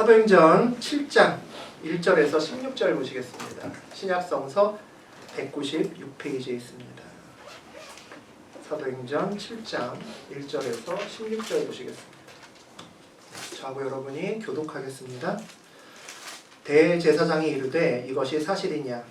사도행전 7장 1절에서 16절 보시겠습니다. 신약성서 196페이지에 있습니다. 사도행전 7장 1절에서 16절 보시겠습니다. 저하고 여러분이 교독하겠습니다. 대제사장이 이르되 이것이 사실이냐?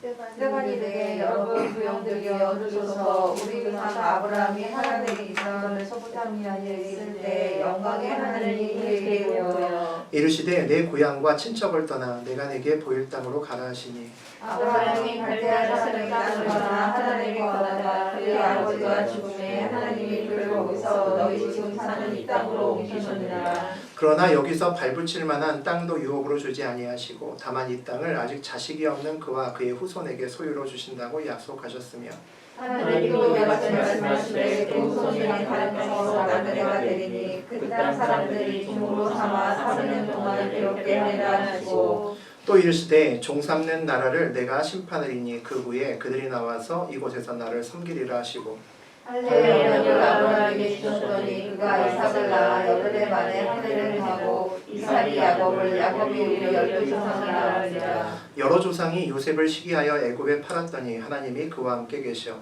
스데반이 이르되 여러분 부형들이 얻으소서. 우리 조상 아브라함이 하나님의 이삭을 소부담이하여 있을 때 영광의 하나님이 그에게 보여 이르시되 내 고향과 친척을 떠나 내가 내게 보일 땅으로 가라 하시니 아브라함이 갈대아 사람의 땅을 떠나 하나님의 떠나다 그의 아버지가 죽음에 하나님이 그를 거기서 너희 지금 사는 이 땅으로 옮기셨느니라. 그러나 여기서 발붙일 만한 땅도 유업으로 주지 아니하시고 다만 이 땅을 아직 자식이 없는 그와 그의 후손에게 소유로 주신다고 약속하셨으며 하나님도 이와 같이 말씀하시되 그 후손이랑 가르쳐서 남자가 되리니 그 땅 사람들이 종으로 삼아 40년 동안 괴롭게 하리라 하시고 또 이르시되 종 삼는 나라를 내가 심판하리니 그 후에 그들이 나와서 이곳에서 나를 섬기리라 하시고 할례를 아브라함에게 주셨더니 그가 이삭을 낳아 8해 만에 할례를 하고 이삭이 야곱을 야곱이 우리 12조상이라 하리라. 여러 조상이 요셉을 시기하여 애굽에 팔았더니 하나님이 그와 함께 계셔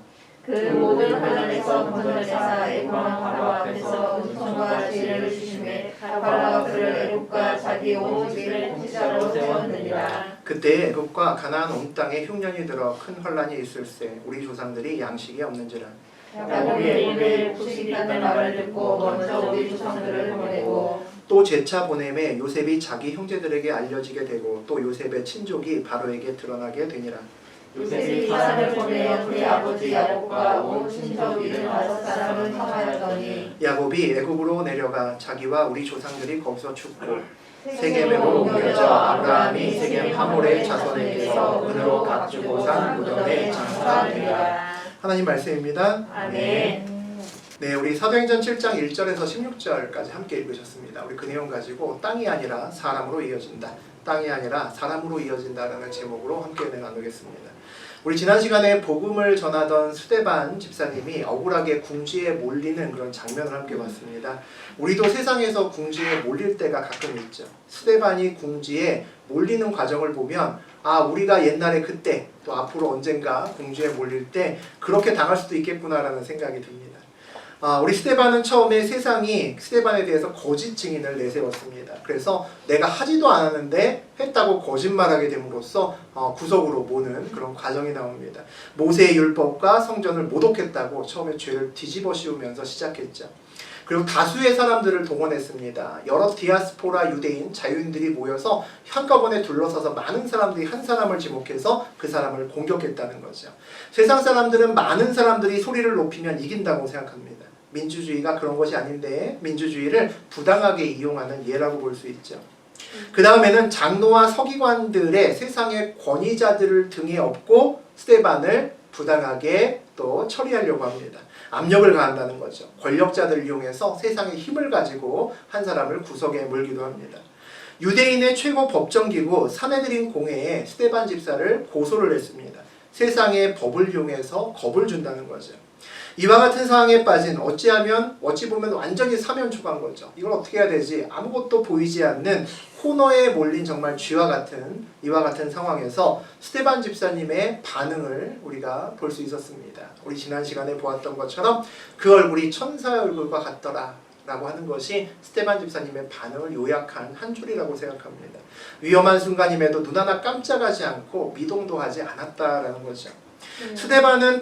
그 모든 환난에서 건져내사 애굽 왕 바로 앞에서 은총과 지혜를 주시매 바로가 그를 애굽과 자기 온 집을 통치자로 세웠느니라. 그때 애굽과 가나안 온 땅에 흉년이 들어 큰 환란이 있을세 우리 조상들이 양식이 없는지라 야곱이 애굽에 곡식이 있다는 말을 듣고 먼저 우리 조상들을 보내고 또 제차 보냄에 요셉이 자기 형제들에게 알려지게 되고 또 요셉의 친족이 바로에게 드러나게 되니라. 요셉이 사람을 보내어 그의 아버지 야곱과 온 친족 75사람을 청하였더니 야곱이 애굽으로 내려가 자기와 우리 조상들이 거기서 죽고 세겜으로 옮겨져 아브라함이 세겜 하몰의 자손에게서 은으로 값주고 산 무덤에 장사하니라. 하나님 말씀입니다. 아멘. 네, 우리 사도행전 7장 1절에서 16절까지 함께 읽으셨습니다. 우리 그 내용 가지고 땅이 아니라 사람으로 이어진다. 땅이 아니라 사람으로 이어진다라는 제목으로 함께 나누겠습니다. 우리 지난 시간에 복음을 전하던 스데반 집사님이 억울하게 궁지에 몰리는 그런 장면을 함께 봤습니다. 우리도 세상에서 궁지에 몰릴 때가 가끔 있죠. 스데반이 궁지에 몰리는 과정을 보면 우리가 옛날에 그때 또 앞으로 언젠가 궁지에 몰릴 때 그렇게 당할 수도 있겠구나라는 생각이 듭니다. 우리 스데반은 처음에 세상이 스데반에 대해서 거짓 증인을 내세웠습니다. 그래서 내가 하지도 않았는데 했다고 거짓말하게 됨으로써 구속으로 모는 그런 과정이 나옵니다. 모세의 율법과 성전을 모독했다고 처음에 죄를 뒤집어 씌우면서 시작했죠. 그리고 다수의 사람들을 동원했습니다. 여러 디아스포라 유대인, 자유인들이 모여서 한꺼번에 둘러서서 많은 사람들이 한 사람을 지목해서 그 사람을 공격했다는 거죠. 세상 사람들은 많은 사람들이 소리를 높이면 이긴다고 생각합니다. 민주주의가 그런 것이 아닌데 민주주의를 부당하게 이용하는 예라고 볼 수 있죠. 그 다음에는 장로와 서기관들의 세상의 권위자들을 등에 업고 스데반을 부당하게 또 처리하려고 합니다. 압력을 가한다는 거죠. 권력자들을 이용해서 세상의 힘을 가지고 한 사람을 구석에 몰기도 합니다. 유대인의 최고 법정기구 사내드린 공회에 스데반 집사를 고소를 했습니다. 세상의 법을 이용해서 겁을 준다는 거죠. 이와 같은 상황에 빠진 어찌 보면 완전히 사면초가인 거죠. 이걸 어떻게 해야 되지? 아무것도 보이지 않는 코너에 몰린 정말 쥐와 같은 이와 같은 상황에서 스데반 집사님의 반응을 우리가 볼 수 있었습니다. 우리 지난 시간에 보았던 것처럼 그 얼굴이 천사의 얼굴과 같더라 라고 하는 것이 스데반 집사님의 반응을 요약한 한 줄이라고 생각합니다. 위험한 순간임에도 눈 하나 깜짝하지 않고 미동도 하지 않았다라는 거죠. 스데반은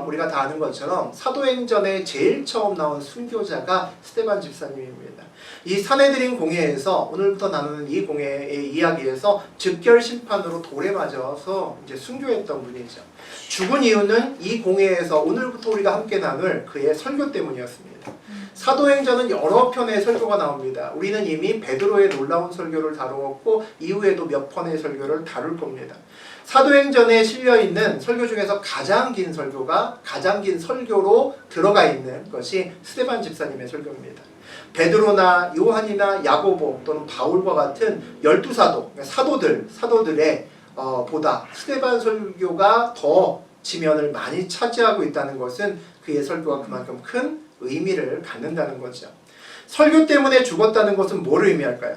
우리가 다 아는 것처럼 사도행전에 제일 처음 나온 순교자가 스데반 집사님입니다. 이 사내드린 공회에서 오늘부터 나누는 이 공회의 이야기에서 즉결 심판으로 돌에 맞아서 이제 순교했던 분이죠. 죽은 이유는 이 공회에서 오늘부터 우리가 함께 나눌 그의 설교 때문이었습니다. 사도행전은 여러 편의 설교가 나옵니다. 우리는 이미 베드로의 놀라운 설교를 다루었고 이후에도 몇 편의 설교를 다룰 겁니다. 사도행전에 실려있는 설교 중에서 가장 긴 설교로 들어가 있는 것이 스데반 집사님의 설교입니다. 베드로나 요한이나 야고보 또는 바울과 같은 12사도, 사도들의 보다 스데반 설교가 더 지면을 많이 차지하고 있다는 것은 그의 설교가 그만큼 큰 의미를 갖는다는 거죠. 설교 때문에 죽었다는 것은 뭘 의미할까요?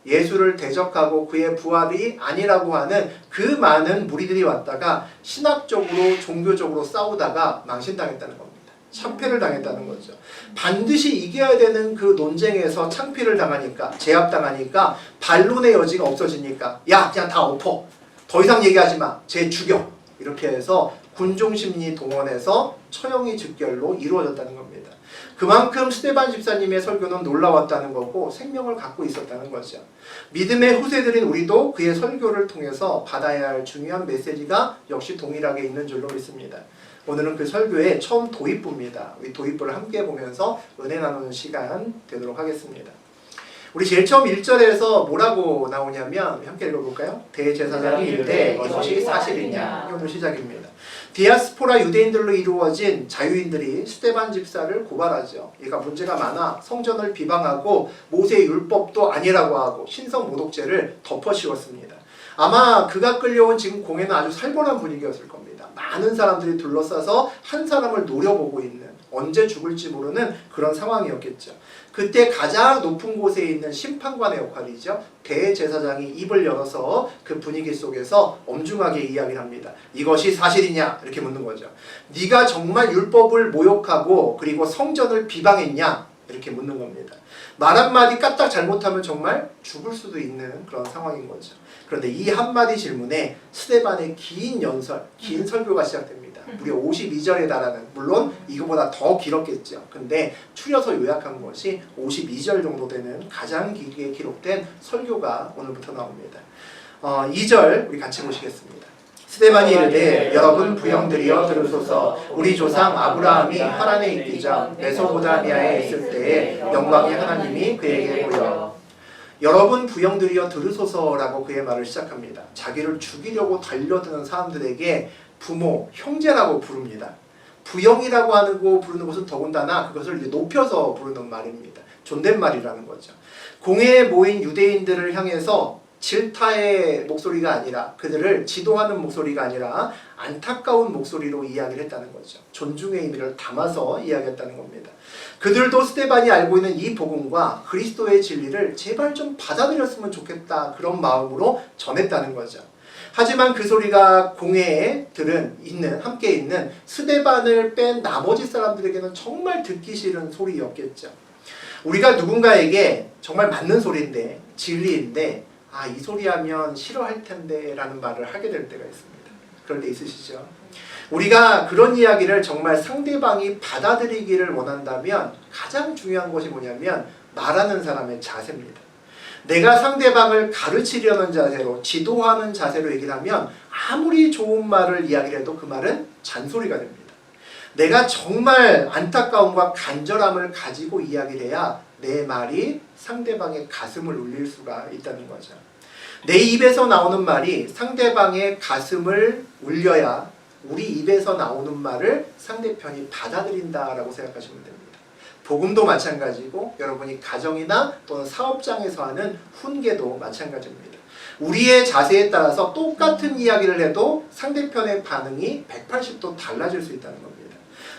예수를 대적하고 그의 부활이 아니라고 하는 그 많은 무리들이 왔다가 신학적으로 종교적으로 싸우다가 망신당했다는 겁니다. 참패를 당했다는 거죠. 반드시 이겨야 되는 그 논쟁에서 창피를 당하니까, 제압당하니까, 반론의 여지가 없어지니까 야 그냥 다 엎어, 더 이상 얘기하지 마, 쟤 죽여, 이렇게 해서 군중심리 동원해서 처형이 즉결로 이루어졌다는 겁니다. 그만큼 스데반 집사님의 설교는 놀라웠다는 거고 생명을 갖고 있었다는 거죠. 믿음의 후세들인 우리도 그의 설교를 통해서 받아야 할 중요한 메시지가 역시 동일하게 있는 줄로 믿습니다. 오늘은 그 설교의 처음 도입부입니다. 우리 도입부를 함께 보면서 은혜 나누는 시간 되도록 하겠습니다. 우리 제일 처음 1절에서 뭐라고 나오냐면 함께 읽어볼까요? 대제사장이 이르되 이것이 사실이냐? 오늘 시작입니다. 디아스포라 유대인들로 이루어진 자유인들이 스데반 집사를 고발하죠. 얘가 문제가 많아 성전을 비방하고 모세의 율법도 아니라고 하고 신성 모독죄를 덮어씌웠습니다. 아마 그가 끌려온 지금 공회는 아주 살벌한 분위기였을 겁니다. 많은 사람들이 둘러싸서 한 사람을 노려보고 있는, 언제 죽을지 모르는 그런 상황이었겠죠. 그때 가장 높은 곳에 있는 심판관의 역할이죠. 대제사장이 입을 열어서 그 분위기 속에서 엄중하게 이야기를 합니다. 이것이 사실이냐? 이렇게 묻는 거죠. 네가 정말 율법을 모욕하고 그리고 성전을 비방했냐? 이렇게 묻는 겁니다. 말 한마디 까딱 잘못하면 정말 죽을 수도 있는 그런 상황인 거죠. 그런데 이 한마디 질문에 스데반의 긴 연설, 긴 설교가 시작됩니다. 무려 52절에 달하는, 물론 이거보다 더 길었겠죠. 근데 추려서 요약한 것이 52절 정도 되는 가장 길게 기록된 설교가 오늘부터 나옵니다. 2절 우리 같이 보시겠습니다. 스데반이 이르되 여러분 부형들이여 들으소서. 우리 조상 아브라함이 하란에 있기 전 메소포타미아에 있을 때에 영광의 하나님이 그에게 보여. 여러분 부형들이여 들으소서라고 그의 말을 시작합니다. 자기를 죽이려고 달려드는 사람들에게 부모, 형제라고 부릅니다. 부형이라고 하고 부르는 것은 더군다나 그것을 이제 높여서 부르는 말입니다. 존댓말이라는 거죠. 공회에 모인 유대인들을 향해서 질타의 목소리가 아니라, 그들을 지도하는 목소리가 아니라 안타까운 목소리로 이야기를 했다는 거죠. 존중의 의미를 담아서 이야기했다는 겁니다. 그들도 스데반이 알고 있는 이 복음과 그리스도의 진리를 제발 좀 받아들였으면 좋겠다, 그런 마음으로 전했다는 거죠. 하지만 그 소리가 공회에 함께 있는 스데반을 뺀 나머지 사람들에게는 정말 듣기 싫은 소리였겠죠. 우리가 누군가에게 정말 맞는 소리인데, 진리인데, 이 소리 하면 싫어할 텐데 라는 말을 하게 될 때가 있습니다. 그럴 때 있으시죠? 우리가 그런 이야기를 정말 상대방이 받아들이기를 원한다면 가장 중요한 것이 뭐냐면 말하는 사람의 자세입니다. 내가 상대방을 가르치려는 자세로, 지도하는 자세로 얘기를 하면 아무리 좋은 말을 이야기를 해도 그 말은 잔소리가 됩니다. 내가 정말 안타까움과 간절함을 가지고 이야기를 해야 내 말이 상대방의 가슴을 울릴 수가 있다는 거죠. 내 입에서 나오는 말이 상대방의 가슴을 울려야 우리 입에서 나오는 말을 상대편이 받아들인다라고 생각하시면 됩니다. 복음도 마찬가지고 여러분이 가정이나 또는 사업장에서 하는 훈계도 마찬가지입니다. 우리의 자세에 따라서 똑같은 이야기를 해도 상대편의 반응이 180도 달라질 수 있다는 겁니다.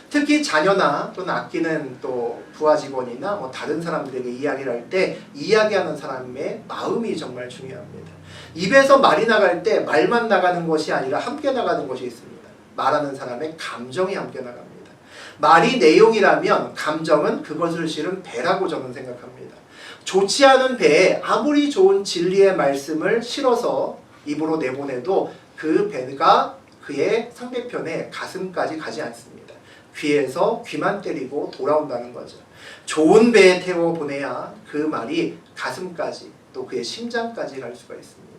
특히 자녀나 또는 아끼는 또 부하 직원이나 다른 사람들에게 이야기를 할 때 이야기하는 사람의 마음이 정말 중요합니다. 입에서 말이 나갈 때 말만 나가는 것이 아니라 함께 나가는 것이 있습니다. 말하는 사람의 감정이 함께 나갑니다. 말이 내용이라면 감정은 그것을 실은 배라고 저는 생각합니다. 좋지 않은 배에 아무리 좋은 진리의 말씀을 실어서 입으로 내보내도 그 배가 그의 상대편의 가슴까지 가지 않습니다. 귀에서 귀만 때리고 돌아온다는 거죠. 좋은 배에 태워 보내야 그 말이 가슴까지 또 그의 심장까지 갈 수가 있습니다.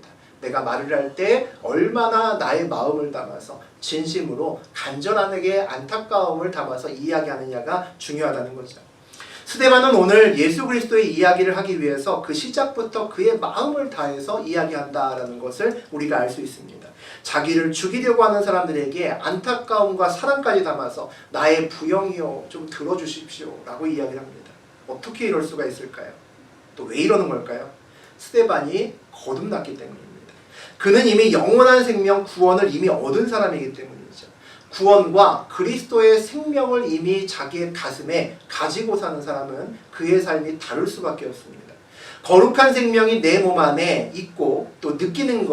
내가 말을 할 때 얼마나 나의 마음을 담아서 진심으로 간절하게 안타까움을 담아서 이야기하느냐가 중요하다는 거죠. 스데반은 오늘 예수 그리스도의 이야기를 하기 위해서 그 시작부터 그의 마음을 다해서 이야기한다라는 것을 우리가 알 수 있습니다. 자기를 죽이려고 하는 사람들에게 안타까움과 사랑까지 담아서 나의 부형이요 좀 들어주십시오 라고 이야기를 합니다. 어떻게 이럴 수가 있을까요? 또 왜 이러는 걸까요? 스데반이 거듭났기 때문입니다. 그는 이미 영원한 생명, 구원을 이미 얻은 사람이기 때문이죠. 구원과 그리스도의 생명을 이미 자기의 가슴에 가지고 사는 사람은 그의 삶이 다를 수밖에 없습니다. 거룩한 생명이 내 몸 안에 있고 또 느끼는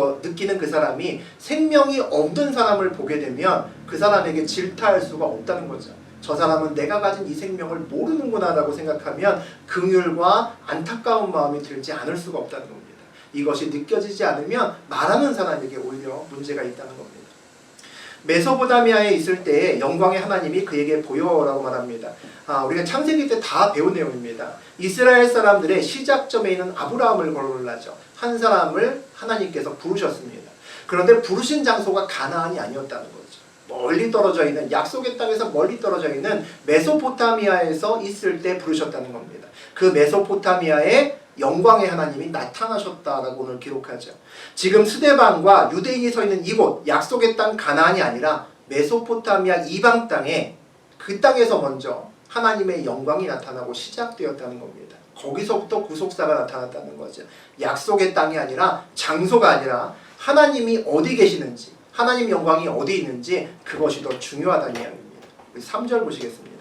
그 사람이 생명이 없는 사람을 보게 되면 그 사람에게 질타할 수가 없다는 거죠. 저 사람은 내가 가진 이 생명을 모르는구나 라고 생각하면 긍휼과 안타까운 마음이 들지 않을 수가 없다는 겁니다. 이것이 느껴지지 않으면 말하는 사람에게 오히려 문제가 있다는 겁니다. 메소포타미아에 있을 때 영광의 하나님이 그에게 보여라고 말합니다. 우리가 창세기 때 다 배운 내용입니다. 이스라엘 사람들의 시작점에 있는 아브라함을 거론하죠. 한 사람을 하나님께서 부르셨습니다. 그런데 부르신 장소가 가나안이 아니었다는 거죠. 멀리 떨어져 있는, 약속의 땅에서 멀리 떨어져 있는 메소포타미아에서 있을 때 부르셨다는 겁니다. 그 메소포타미아에 영광의 하나님이 나타나셨다라고 오늘 기록하죠. 지금 스데반과 유대인이 서 있는 이곳, 약속의 땅 가나안이 아니라 메소포타미아 이방 땅에, 그 땅에서 먼저 하나님의 영광이 나타나고 시작되었다는 겁니다. 거기서부터 구속사가 나타났다는 거죠. 약속의 땅이 아니라, 장소가 아니라 하나님이 어디 계시는지, 하나님 영광이 어디 있는지 그것이 더 중요하다는 이야기입니다. 우리 3절 보시겠습니다.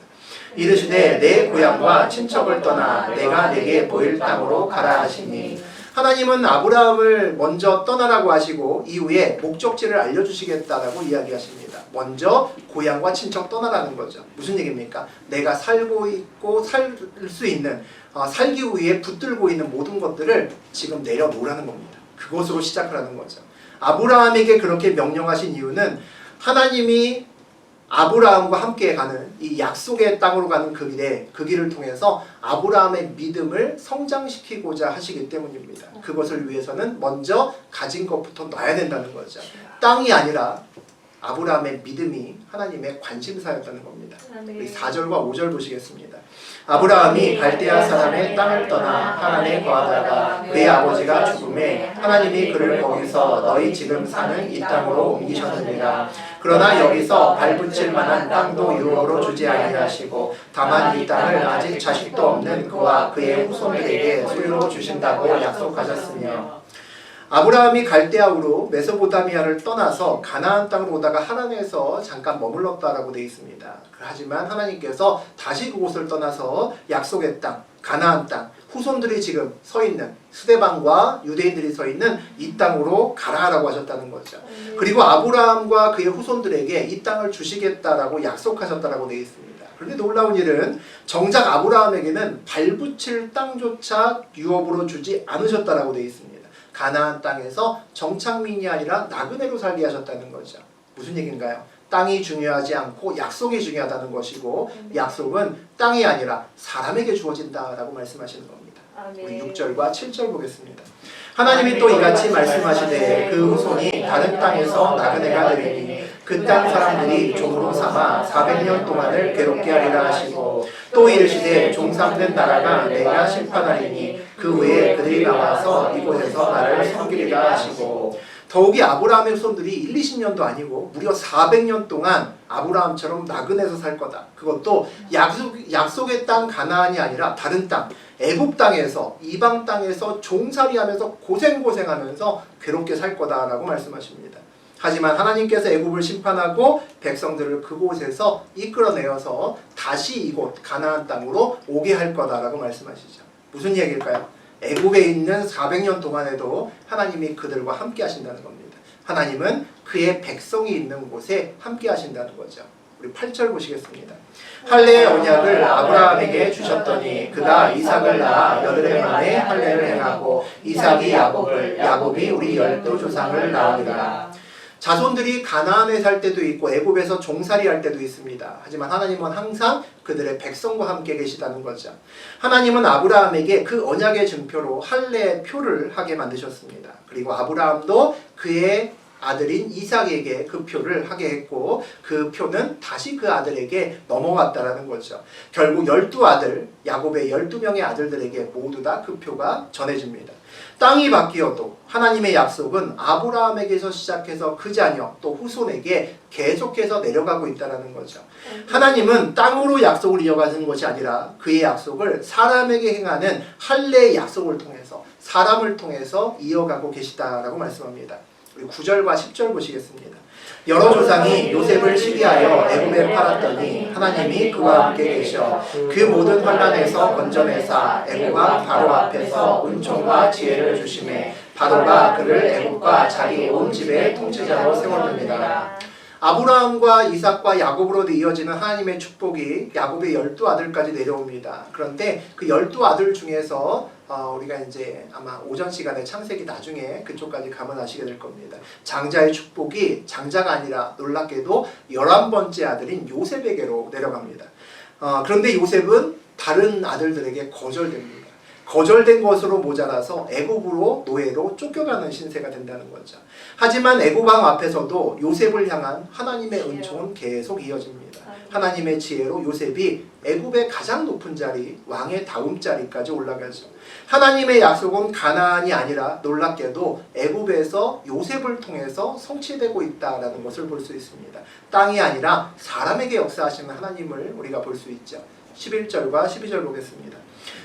이르시되 내 고향과 친척을 떠나 내가 내게 보일 땅으로 가라 하시니, 하나님은 아브라함을 먼저 떠나라고 하시고 이후에 목적지를 알려주시겠다라고 이야기하십니다. 먼저 고향과 친척 떠나라는 거죠. 무슨 얘기입니까? 내가 살고 있고 살 수 있는, 살기 위해 붙들고 있는 모든 것들을 지금 내려놓으라는 겁니다. 그것으로 시작하라는 거죠. 아브라함에게 그렇게 명령하신 이유는 하나님이 아브라함과 함께 가는 이 약속의 땅으로 가는 그 길을 통해서 아브라함의 믿음을 성장시키고자 하시기 때문입니다. 그것을 위해서는 먼저 가진 것부터 놔야 된다는 거죠. 땅이 아니라 아브라함의 믿음이 하나님의 관심사였다는 겁니다. 우리 4절과 5절 보시겠습니다. 아브라함이 갈대아 사람의 땅을 떠나 하란에 거하다가 그의 아버지가 죽음에 하나님이 그를 거기서 너희 지금 사는 이 땅으로 옮기셨느니라. 그러나 여기서 발붙일 만한 땅도 유업으로 주지 아니하시고 다만 이 땅을 아직 자식도 없는 그와 그의 후손들에게 소유로 주신다고 약속하셨으며, 아브라함이 갈대아우로 메소포타미아를 떠나서 가나안 땅으로 오다가 하란에서 잠깐 머물렀다라고 되어 있습니다. 하지만 하나님께서 다시 그곳을 떠나서 약속의 땅, 가나안 땅, 후손들이 지금 서 있는, 스데반과 유대인들이 서 있는 이 땅으로 가라라고 하셨다는 거죠. 그리고 아브라함과 그의 후손들에게 이 땅을 주시겠다라고 약속하셨다라고 되어 있습니다. 그런데 놀라운 일은 정작 아브라함에게는 발붙일 땅조차 유업으로 주지 않으셨다라고 되어 있습니다. 가나안 땅에서 정착민이 아니라 나그네로 살게 하셨다는 거죠. 무슨 얘기인가요? 땅이 중요하지 않고 약속이 중요하다는 것이고, 약속은 땅이 아니라 사람에게 주어진다라고 말씀하시는 겁니다. 우리 6절과 7절 보겠습니다. 하나님이 또 이같이 말씀하시되 그 후손이 다른 땅에서 나그네가 되리니 그 땅 사람들이 종으로 삼아 400년 동안을 괴롭게 하리라 하시고, 또 이르시되 종 삼는 나라가 내가 심판하리니 그 외에 그들이 나와서 이곳에서 나를 섬기리라 하시고, 더욱이 아브라함의 후손들이 1, 20년도 아니고 무려 400년 동안 아브라함처럼 나그네에서 살 거다. 그것도 약속의 땅 가나안이 아니라 다른 땅, 애굽 땅에서, 이방 땅에서 종살이하면서 고생하면서 괴롭게 살 거다라고 말씀하십니다. 하지만 하나님께서 애굽을 심판하고 백성들을 그곳에서 이끌어내어서 다시 이곳 가나안 땅으로 오게 할 거다라고 말씀하시죠. 무슨 얘기일까요? 애굽에 있는 400년 동안에도 하나님이 그들과 함께 하신다는 겁니다. 하나님은 그의 백성이 있는 곳에 함께 하신다는 거죠. 우리 8절 보시겠습니다. 할례의 언약을 아브라함에게 주셨더니 그가 이삭을 낳아 8해 만에 할례를 행하고 이삭이 야곱을, 야곱이 우리 12조상을 낳으리라. 자손들이 가나안에 살 때도 있고 애굽에서 종살이 할 때도 있습니다. 하지만 하나님은 항상 그들의 백성과 함께 계시다는 거죠. 하나님은 아브라함에게 그 언약의 증표로 할례의 표를 하게 만드셨습니다. 그리고 아브라함도 그의 아들인 이삭에게 그 표를 하게 했고, 그 표는 다시 그 아들에게 넘어갔다라는 거죠. 결국 12아들, 야곱의 12명의 아들들에게 모두 다 그 표가 전해집니다. 땅이 바뀌어도 하나님의 약속은 아브라함에게서 시작해서 그 자녀 또 후손에게 계속해서 내려가고 있다는 거죠. 하나님은 땅으로 약속을 이어가는 것이 아니라 그의 약속을 사람에게 행하는 할례의 약속을 통해서, 사람을 통해서 이어가고 계시다라고 말씀합니다. 우리 9절과 10절 보시겠습니다. 여러 조상이 요셉을 시기하여 애굽에 팔았더니 하나님이 그와 함께 계셔 그 모든 환난에서 건져내사 애굽과 바로 앞에서 은총과 지혜를 주심에 바로가 그를 애굽과 자기 온 집의 통치자로 세웠느니라. 아브라함과 이삭과 야곱으로 이어지는 하나님의 축복이 야곱의 12아들까지 내려옵니다. 그런데 그 12아들 중에서 우리가 이제 아마 오전 시간에 창세기 나중에 그쪽까지 가면 아시게 될 겁니다. 장자의 축복이 장자가 아니라 놀랍게도 11번째 아들인 요셉에게로 내려갑니다. 그런데 요셉은 다른 아들들에게 거절됩니다. 거절된 것으로 모자라서 애굽으로 노예로 쫓겨가는 신세가 된다는 거죠. 하지만 애굽 왕 앞에서도 요셉을 향한 하나님의 은총은 계속 이어집니다. 하나님의 지혜로 요셉이 애굽의 가장 높은 자리, 왕의 다음 자리까지 올라가죠. 하나님의 약속은 가나안이 아니라 놀랍게도 애굽에서 요셉을 통해서 성취되고 있다는 것을 볼 수 있습니다. 땅이 아니라 사람에게 역사하시는 하나님을 우리가 볼 수 있죠. 11절과 12절 보겠습니다.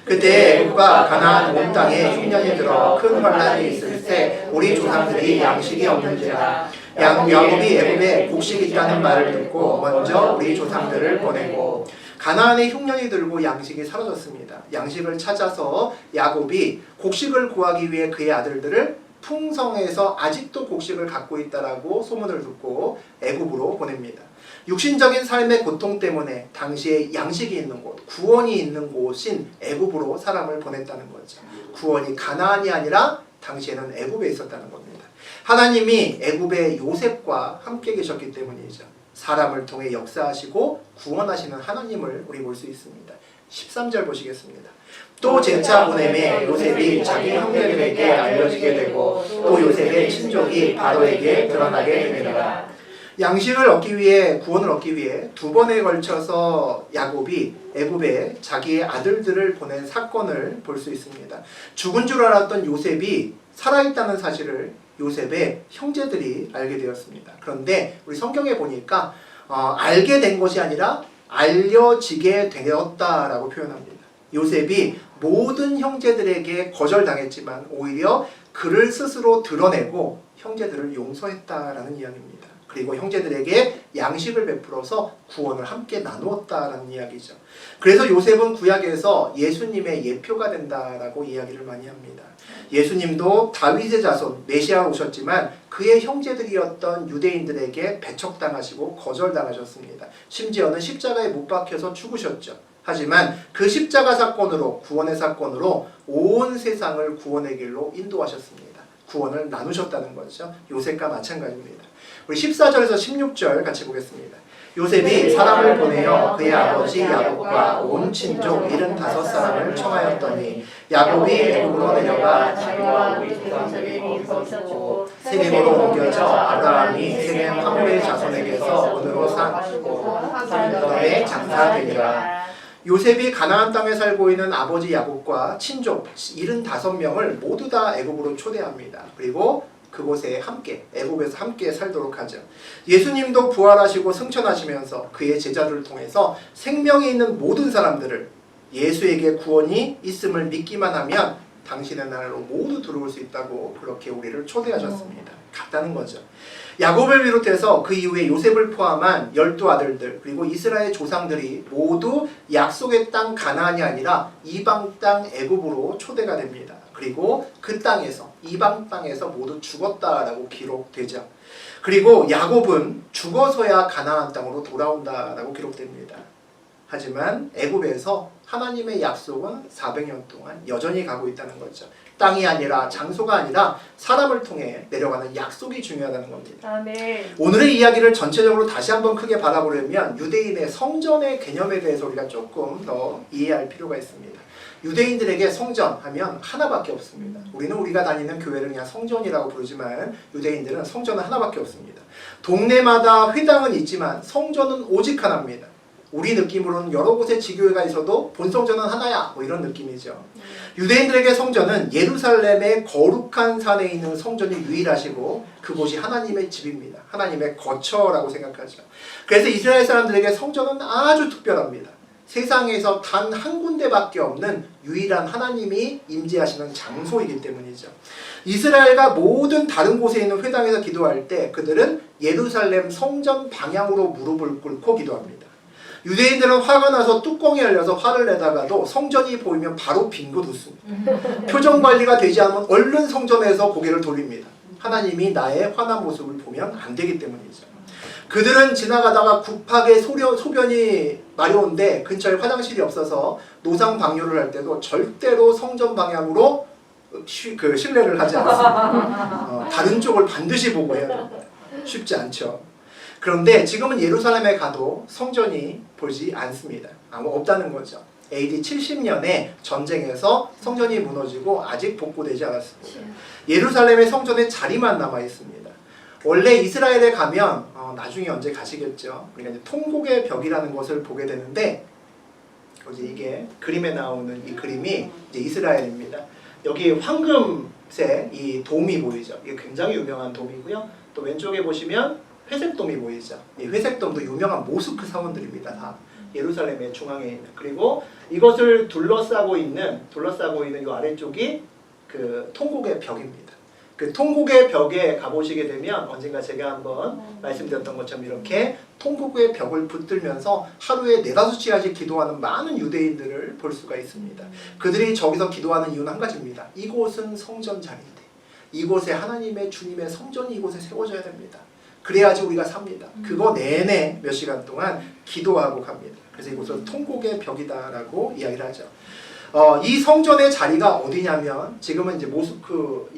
그때 애굽과 가나안 온 땅에 흉년이 들어 큰 환난이 있을 때 우리 조상들이 양식이 없는지라 야곱이 애굽에 곡식이 있다는 말을 듣고 먼저 우리 조상들을 보내고 가나안에 흉년이 들고 양식이 사라졌습니다. 양식을 찾아서 야곱이 곡식을 구하기 위해 그의 아들들을 풍성해서 아직도 곡식을 갖고 있다라고 소문을 듣고 애굽으로 보냅니다. 육신적인 삶의 고통 때문에 당시에 양식이 있는 곳, 구원이 있는 곳인 애굽으로 사람을 보냈다는 거죠. 구원이 가나안이 아니라 당시에는 애굽에 있었다는 겁니다. 하나님이 애굽의 요셉과 함께 계셨기 때문이죠. 사람을 통해 역사하시고 구원하시는 하나님을 우리 볼 수 있습니다. 13절 보시겠습니다. 또 제차 보냄에 요셉이 자기 형제들에게 알려지게 되고 또 요셉의 친족이 바로에게 드러나게 되니라. 양식을 얻기 위해 구원을 얻기 위해 두 번에 걸쳐서 야곱이 애굽에 자기의 아들들을 보낸 사건을 볼 수 있습니다. 죽은 줄 알았던 요셉이 살아있다는 사실을 요셉의 형제들이 알게 되었습니다. 그런데 우리 성경에 보니까 알게 된 것이 아니라 알려지게 되었다라고 표현합니다. 요셉이 모든 형제들에게 거절당했지만 오히려 그를 스스로 드러내고 형제들을 용서했다라는 이야기입니다. 그리고 형제들에게 양식을 베풀어서 구원을 함께 나누었다라는 이야기죠. 그래서 요셉은 구약에서 예수님의 예표가 된다라고 이야기를 많이 합니다. 예수님도 다윗의 자손 메시아로 오셨지만 그의 형제들이었던 유대인들에게 배척당하시고 거절당하셨습니다. 심지어는 십자가에 못 박혀서 죽으셨죠. 하지만 그 십자가 사건으로 구원의 사건으로 온 세상을 구원의 길로 인도하셨습니다. 구원을 나누셨다는 거죠. 요셉과 마찬가지입니다. 우리 14절에서 16절 같이 보겠습니다. 요셉이 사람을 보내어 그의 아버지 야곱과 온 친족 75사람을 청하였더니 야곱이 애굽으로 내려가 자기와 우리 조상들이 거기서 있었고 세겜으로 옮겨져 아브라함이 세겜 하몰의 자손에게서 은으로 사고 그다음에 장사되니라. 요셉이 가나안 땅에 살고 있는 아버지 야곱과 친족 75명을 모두 다 애굽으로 초대합니다. 그리고 그곳에 함께 애굽에서 함께 살도록 하죠. 예수님도 부활하시고 승천하시면서 그의 제자들을 통해서 생명이 있는 모든 사람들을 예수에게 구원이 있음을 믿기만 하면 당신의 나라로 모두 들어올 수 있다고 그렇게 우리를 초대하셨습니다. 같다는 거죠. 야곱을 비롯해서 그 이후에 요셉을 포함한 12아들들 그리고 이스라엘 조상들이 모두 약속의 땅 가나안이 아니라 이방 땅 애굽으로 초대가 됩니다. 그리고 그 땅에서 이방 땅에서 모두 죽었다라고 기록되죠. 그리고 야곱은 죽어서야 가나안 땅으로 돌아온다라고 기록됩니다. 하지만 애굽에서 하나님의 약속은 400년 동안 여전히 가고 있다는 거죠. 땅이 아니라 장소가 아니라 사람을 통해 내려가는 약속이 중요하다는 겁니다. 아멘. 오늘의 이야기를 전체적으로 다시 한번 크게 바라보려면 유대인의 성전의 개념에 대해서 우리가 조금 더 이해할 필요가 있습니다. 유대인들에게 성전 하면 하나밖에 없습니다. 우리는 우리가 다니는 교회를 그냥 성전이라고 부르지만 유대인들은 성전은 하나밖에 없습니다. 동네마다 회당은 있지만 성전은 오직 하나입니다. 우리 느낌으로는 여러 곳에 지교회가 있어도 본성전은 하나야 뭐 이런 느낌이죠. 유대인들에게 성전은 예루살렘의 거룩한 산에 있는 성전이 유일하시고 그곳이 하나님의 집입니다. 하나님의 거처라고 생각하죠. 그래서 이스라엘 사람들에게 성전은 아주 특별합니다. 세상에서 단 한 군데밖에 없는 유일한 하나님이 임재하시는 장소이기 때문이죠. 이스라엘과 모든 다른 곳에 있는 회당에서 기도할 때 그들은 예루살렘 성전 방향으로 무릎을 꿇고 기도합니다. 유대인들은 화가 나서 뚜껑이 열려서 화를 내다가도 성전이 보이면 바로 빙긋 웃습니다. 표정 관리가 되지 않으면 얼른 성전에서 고개를 돌립니다. 하나님이 나의 화난 모습을 보면 안 되기 때문이죠. 그들은 지나가다가 급하게 소변이 마려운데 근처에 화장실이 없어서 노상 방뇨를 할 때도 절대로 성전 방향으로 실례를 하지 않습니다. 다른 쪽을 반드시 보고 해야 됩니다. 쉽지 않죠. 그런데 지금은 예루살렘에 가도 성전이 보이지 않습니다. 없다는 거죠. AD 70년에 전쟁에서 성전이 무너지고 아직 복구되지 않았습니다. 예루살렘의 성전에 자리만 남아 있습니다. 원래 이스라엘에 가면 나중에 언제 가시겠죠. 우리가 이제 통곡의 벽이라는 것을 보게 되는데 이게 그림에 나오는 이 그림이 이제 이스라엘입니다. 여기 황금색 이 돔이 보이죠. 이게 굉장히 유명한 돔이고요. 또 왼쪽에 보시면 회색돔이 보이죠. 이 회색돔도 유명한 모스크 사원들입니다. 다 예루살렘의 중앙에 있는. 그리고 이것을 둘러싸고 있는 이 아래쪽이 그 통곡의 벽입니다. 그 통곡의 벽에 가보시게 되면 언젠가 제가 한번 말씀드렸던 것처럼 이렇게 통곡의 벽을 붙들면서 하루에 4-5시간씩 기도하는 많은 유대인들을 볼 수가 있습니다. 그들이 저기서 기도하는 이유는 한 가지입니다. 이곳은 성전 자리인데 이곳에 하나님의 주님의 성전이 이곳에 세워져야 됩니다. 그래야지 우리가 삽니다. 그거 내내 몇 시간 동안 기도하고 갑니다. 그래서 이곳은 통곡의 벽이다라고 이야기를 하죠. 이 성전의 자리가 어디냐면 지금은 이제 모스크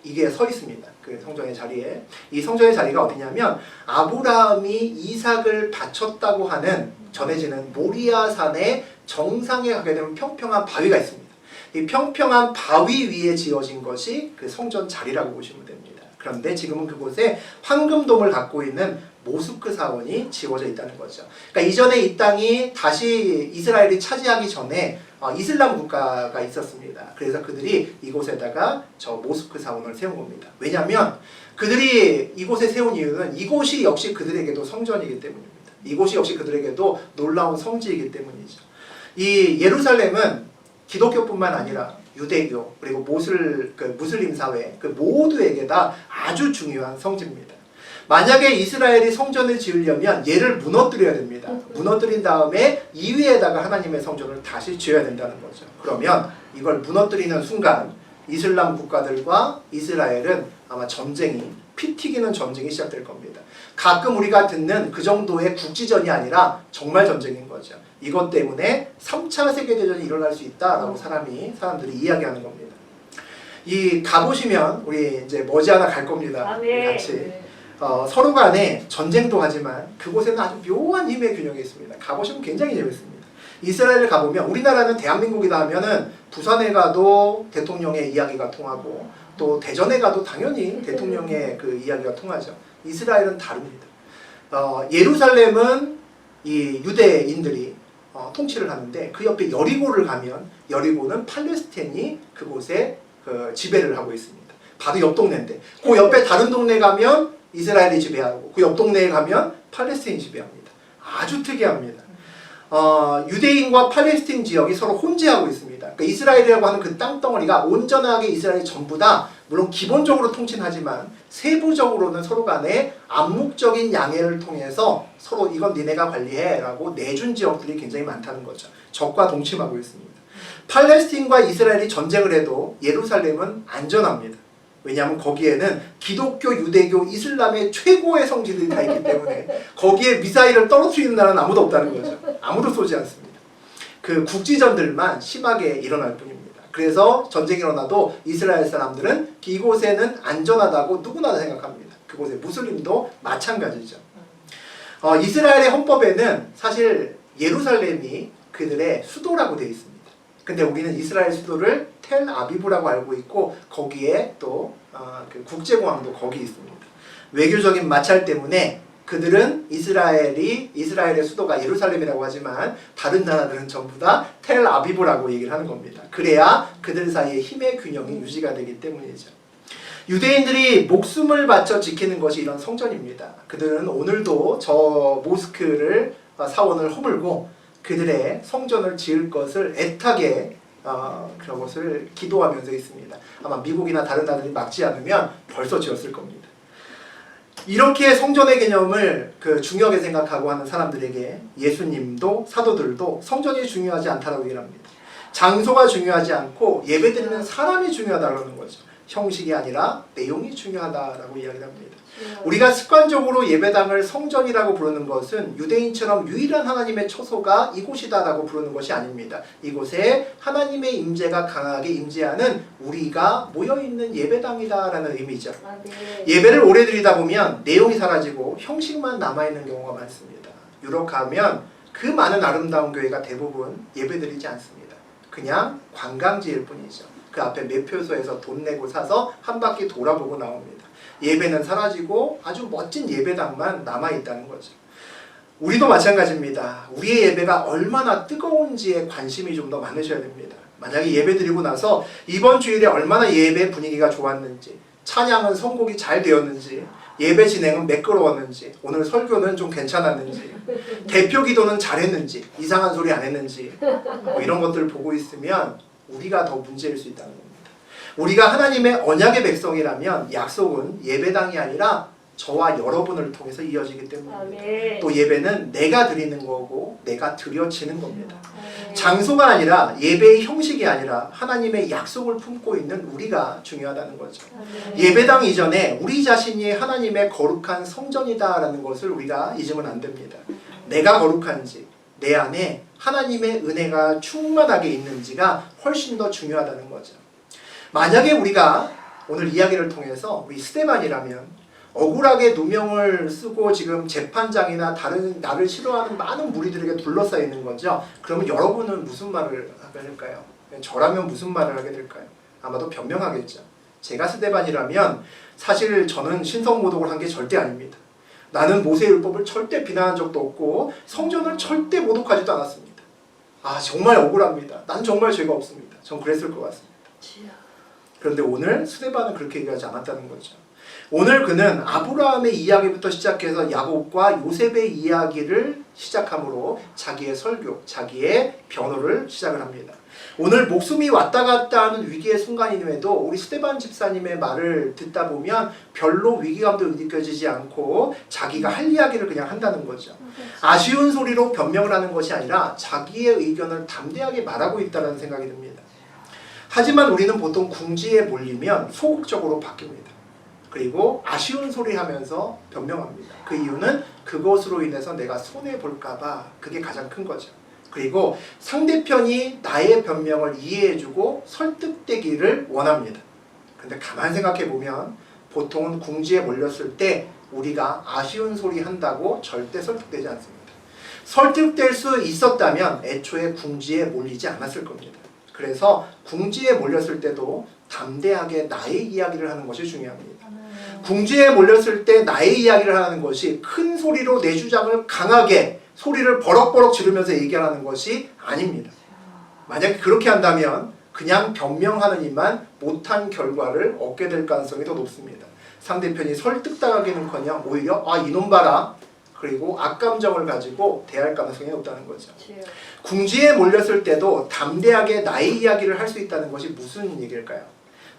이게 서 있습니다. 그 성전의 자리에. 이 성전의 자리가 어디냐면 아브라함이 이삭을 바쳤다고 하는 전해지는 모리아산의 정상에 가게 되면 평평한 바위가 있습니다. 이 평평한 바위 위에 지어진 것이 그 성전 자리라고 보시면 됩니다. 그런데 지금은 그곳에 황금돔을 갖고 있는 모스크 사원이 지어져 있다는 거죠. 그러니까 이전에 이 땅이 다시 이스라엘이 차지하기 전에 이슬람 국가가 있었습니다. 그래서 그들이 이곳에다가 저 모스크 사원을 세운 겁니다. 왜냐하면 그들이 이곳에 세운 이유는 이곳이 역시 그들에게도 성전이기 때문입니다. 이곳이 역시 그들에게도 놀라운 성지이기 때문이죠. 이 예루살렘은 기독교뿐만 아니라 유대교 그리고 무슬림 사회 그 모두에게 다 아주 중요한 성지입니다. 만약에 이스라엘이 성전을 지으려면 얘를 무너뜨려야 됩니다. 무너뜨린 다음에 이 위에다가 하나님의 성전을 다시 지어야 된다는 거죠. 그러면 이걸 무너뜨리는 순간 이슬람 국가들과 이스라엘은 아마 피 튀기는 전쟁이 시작될 겁니다. 가끔 우리가 듣는 그 정도의 국지전이 아니라 정말 전쟁인 거죠. 이것 때문에 3차 세계대전이 일어날 수 있다라고 사람들이 이야기하는 겁니다. 가보시면 우리 이제 머지않아 갈 겁니다. 같이. 서로 간에 전쟁도 하지만 그곳에는 아주 묘한 힘의 균형이 있습니다. 가보시면 굉장히 재밌습니다. 이스라엘을 가보면 우리나라는 대한민국이다 하면은 부산에 가도 대통령의 이야기가 통하고 또 대전에 가도 당연히 대통령의 그 이야기가 통하죠. 이스라엘은 다릅니다. 예루살렘은 이 유대인들이 통치를 하는데 그 옆에 여리고를 가면 여리고는 팔레스타인이 그곳에 지배를 하고 있습니다. 바로 옆 동네인데 그 옆에 다른 동네 가면 이스라엘이 지배하고 그 옆 동네에 가면 팔레스타인이 지배합니다. 아주 특이합니다. 유대인과 팔레스타인 지역이 서로 혼재하고 있습니다. 그러니까 이스라엘이라고 하는 그 땅덩어리가 온전하게 이스라엘이 전부 다 물론 기본적으로 통치는 하지만 세부적으로는 서로 간에 암묵적인 양해를 통해서 서로 이건 니네가 관리해 라고 내준 지역들이 굉장히 많다는 거죠. 적과 동침하고 있습니다. 팔레스타인과 이스라엘이 전쟁을 해도 예루살렘은 안전합니다. 왜냐하면 거기에는 기독교, 유대교, 이슬람의 최고의 성지들이 다 있기 때문에 거기에 미사일을 떨어뜨리는 나라는 아무도 없다는 거죠. 아무도 쏘지 않습니다. 그 국지전들만 심하게 일어날 뿐입니다. 그래서 전쟁이 일어나도 이스라엘 사람들은 이곳에는 안전하다고 누구나 다 생각합니다. 그곳의 무슬림도 마찬가지죠. 이스라엘의 헌법에는 사실 예루살렘이 그들의 수도라고 되어 있습니다. 근데 우리는 이스라엘 수도를 텔 아비브라고 알고 있고 거기에 또 그 국제공항도 거기 있습니다. 외교적인 마찰 때문에 그들은 이스라엘의 수도가 예루살렘이라고 하지만 다른 나라들은 전부 다 텔 아비브라고 얘기를 하는 겁니다. 그래야 그들 사이에 힘의 균형이 유지가 되기 때문이죠. 유대인들이 목숨을 바쳐 지키는 것이 이런 성전입니다. 그들은 오늘도 저 모스크를 사원을 허물고 그들의 성전을 지을 것을 애타게 그런 것을 기도하면서 있습니다. 아마 미국이나 다른 나라들이 막지 않으면 벌써 지었을 겁니다. 이렇게 성전의 개념을 중요하게 생각하고 하는 사람들에게 예수님도 사도들도 성전이 중요하지 않다라고 얘기를 합니다. 장소가 중요하지 않고 예배드리는 사람이 중요하다는 거죠. 형식이 아니라 내용이 중요하다라고 이야기를 합니다. 우리가 습관적으로 예배당을 성전이라고 부르는 것은 유대인처럼 유일한 하나님의 처소가 이곳이다라고 부르는 것이 아닙니다. 이곳에 하나님의 임재가 강하게 임재하는 우리가 모여있는 예배당이다라는 의미죠. 예배를 오래 드리다 보면 내용이 사라지고 형식만 남아있는 경우가 많습니다. 유럽 가면 그 많은 아름다운 교회가 대부분 예배드리지 않습니다. 그냥 관광지일 뿐이죠. 그 앞에 매표소에서 돈 내고 사서 한 바퀴 돌아보고 나옵니다. 예배는 사라지고 아주 멋진 예배당만 남아있다는 거죠. 우리도 마찬가지입니다. 우리의 예배가 얼마나 뜨거운지에 관심이 좀 더 많으셔야 됩니다. 만약에 예배 드리고 나서 이번 주일에 얼마나 예배 분위기가 좋았는지, 찬양은 선곡이 잘 되었는지, 예배 진행은 매끄러웠는지, 오늘 설교는 좀 괜찮았는지, 대표 기도는 잘했는지, 이상한 소리 안 했는지, 이런 것들을 보고 있으면 우리가 더 문제일 수 있다는 겁니다. 우리가 하나님의 언약의 백성이라면 약속은 예배당이 아니라 저와 여러분을 통해서 이어지기 때문입니다. 또 예배는 내가 드리는 거고 내가 드려지는 겁니다. 장소가 아니라 예배의 형식이 아니라 하나님의 약속을 품고 있는 우리가 중요하다는 거죠. 예배당 이전에 우리 자신이 하나님의 거룩한 성전이다라는 것을 우리가 잊으면 안 됩니다. 내가 거룩한지 내 안에 하나님의 은혜가 충만하게 있는지가 훨씬 더 중요하다는 거죠. 만약에 우리가 오늘 이야기를 통해서 우리 스데반이라면 억울하게 누명을 쓰고 지금 재판장이나 다른 나를 싫어하는 많은 무리들에게 둘러싸여 있는 거죠. 그러면 여러분은 무슨 말을 하게 될까요? 저라면 무슨 말을 하게 될까요? 아마도 변명하겠죠. 제가 스데반이라면 사실 저는 신성모독을 한 게 절대 아닙니다. 나는 모세율법을 절대 비난한 적도 없고 성전을 절대 모독하지도 않았습니다. 아 정말 억울합니다. 난 정말 죄가 없습니다. 전 그랬을 것 같습니다. 그런데 오늘 스데반은 그렇게 얘기하지 않았다는 거죠. 오늘 그는 아브라함의 이야기부터 시작해서 야곱과 요셉의 이야기를 시작함으로 자기의 설교, 자기의 변호를 시작을 합니다. 오늘 목숨이 왔다 갔다 하는 위기의 순간임에도 우리 스데반 집사님의 말을 듣다 보면 별로 위기감도 느껴지지 않고 자기가 할 이야기를 그냥 한다는 거죠. 아쉬운 소리로 변명을 하는 것이 아니라 자기의 의견을 담대하게 말하고 있다는 생각이 듭니다. 하지만 우리는 보통 궁지에 몰리면 소극적으로 바뀝니다. 그리고 아쉬운 소리 하면서 변명합니다. 그 이유는 그것으로 인해서 내가 손해볼까봐 그게 가장 큰 거죠. 그리고 상대편이 나의 변명을 이해해주고 설득되기를 원합니다. 근데 가만히 생각해보면 보통은 궁지에 몰렸을 때 우리가 아쉬운 소리 한다고 절대 설득되지 않습니다. 설득될 수 있었다면 애초에 궁지에 몰리지 않았을 겁니다. 그래서 궁지에 몰렸을 때도 담대하게 나의 이야기를 하는 것이 중요합니다. 궁지에 몰렸을 때 나의 이야기를 하는 것이 큰 소리로 내 주장을 강하게 소리를 버럭버럭 지르면서 얘기하는 것이 아닙니다. 만약에 그렇게 한다면 그냥 변명하는 이만 못한 결과를 얻게 될 가능성이 더 높습니다. 상대편이 설득당하기는커녕 오히려 이놈 봐라 그리고 악감정을 가지고 대할 가능성이 높다는 거죠. 궁지에 몰렸을 때도 담대하게 나의 이야기를 할 수 있다는 것이 무슨 얘기일까요?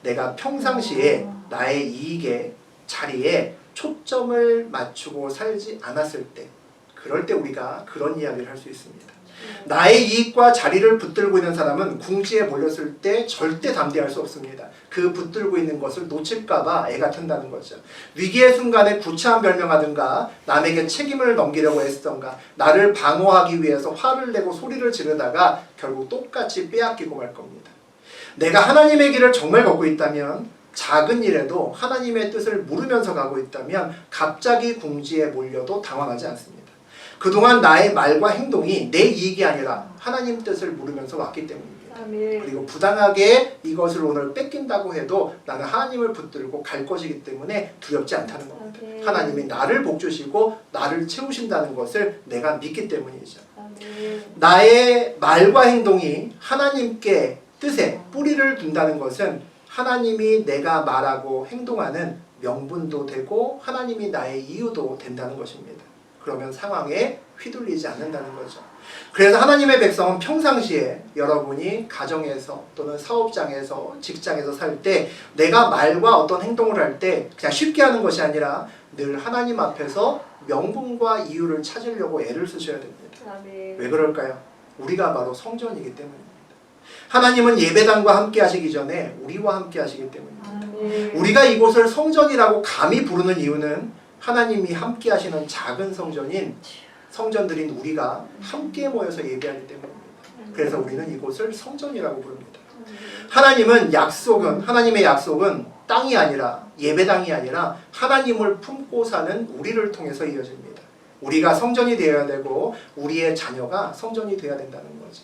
내가 평상시에 나의 이익에 자리에 초점을 맞추고 살지 않았을 때 그럴 때 우리가 그런 이야기를 할 수 있습니다. 나의 이익과 자리를 붙들고 있는 사람은 궁지에 몰렸을 때 절대 담대할 수 없습니다. 그 붙들고 있는 것을 놓칠까봐 애가 탄다는 거죠. 위기의 순간에 구차한 변명하든가 남에게 책임을 넘기려고 애쓰던가 나를 방어하기 위해서 화를 내고 소리를 지르다가 결국 똑같이 빼앗기고 말 겁니다. 내가 하나님의 길을 정말 걷고 있다면 작은 일에도 하나님의 뜻을 물으면서 가고 있다면 갑자기 궁지에 몰려도 당황하지 않습니다. 그동안 나의 말과 행동이 내 이익이 아니라 하나님 뜻을 물으면서 왔기 때문입니다. 그리고 부당하게 이것을 오늘 뺏긴다고 해도 나는 하나님을 붙들고 갈 것이기 때문에 두렵지 않다는 겁니다. 하나님이 나를 복주시고 나를 채우신다는 것을 내가 믿기 때문이죠. 나의 말과 행동이 하나님께 뜻에 뿌리를 둔다는 것은 하나님이 내가 말하고 행동하는 명분도 되고 하나님이 나의 이유도 된다는 것입니다. 그러면 상황에 휘둘리지 않는다는 거죠. 그래서 하나님의 백성은 평상시에 여러분이 가정에서 또는 사업장에서 직장에서 살 때 내가 말과 어떤 행동을 할 때 그냥 쉽게 하는 것이 아니라 늘 하나님 앞에서 명분과 이유를 찾으려고 애를 쓰셔야 됩니다. 아멘. 왜 그럴까요? 우리가 바로 성전이기 때문입니다. 하나님은 예배당과 함께 하시기 전에 우리와 함께 하시기 때문입니다. 아멘. 우리가 이곳을 성전이라고 감히 부르는 이유는 하나님이 함께 하시는 작은 성전들인 우리가 함께 모여서 예배하기 때문입니다. 그래서 우리는 이곳을 성전이라고 부릅니다. 하나님의 약속은 땅이 아니라 예배당이 아니라 하나님을 품고 사는 우리를 통해서 이어집니다. 우리가 성전이 되어야 되고 우리의 자녀가 성전이 되어야 된다는 거죠.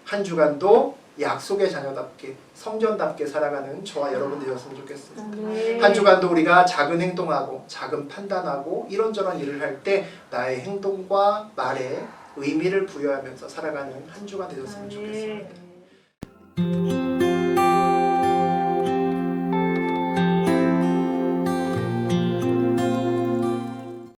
한 주간도 약속의 자녀답게 성전답게 살아가는 저와 여러분 되었으면 좋겠습니다. 한 주간도 우리가 작은 행동하고 작은 판단하고 이런저런 일을 할 때 나의 행동과 말에 의미를 부여하면서 살아가는 한 주간 되었으면 좋겠습니다.